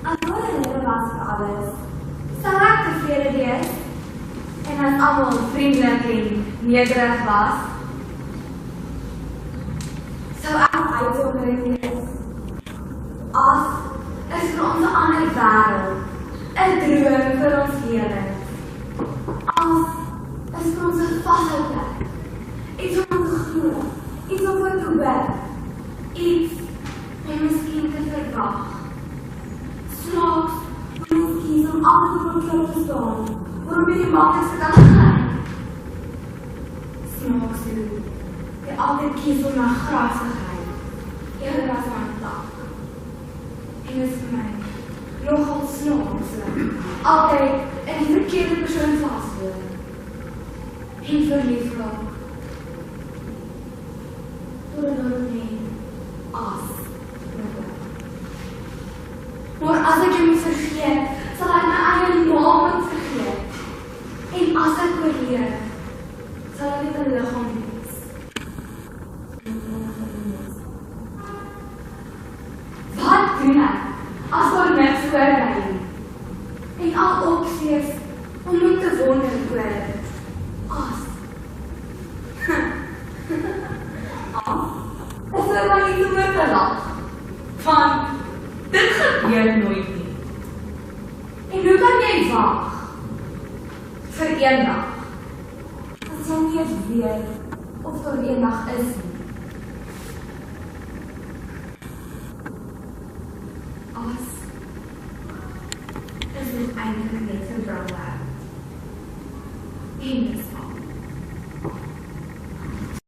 Alhoewel hulle was vir alles, sal ek tevrede wees en as almal vriendelik en nederig was, sou ek uitsondering wees. As is vir ons 'n ander wêreld, 'n droom vir ons lewens. As is vir ons 'n vaste plek, iets om te glo, iets om voor te bid, iets en miskien te verwag. Snaaks, ons kies om altyd voor jou te staan, waarom jy die maklikste kan gaan. Snaaks doen, jy altyd kies om na gras te gaan, eerder as na tak. En dit is vir my nogal snaaks, altyd in die verkeerde persoon vastloop. En verlief raak. Door een neem, as. Maar as ek jou moet vergeet, sal ek my eie naam moet vergeet. En as ek oorleef, sal ek net 'n liggaam wees. Wat doen ek as daar niks voorbly nie? En al opsies om my te wonder oor as. Is er maar iets om te lag? Van dit gebeur nooit nie. En hoe kan jy wag vir eendag? As jy nie eens weet of daar eendag is nie.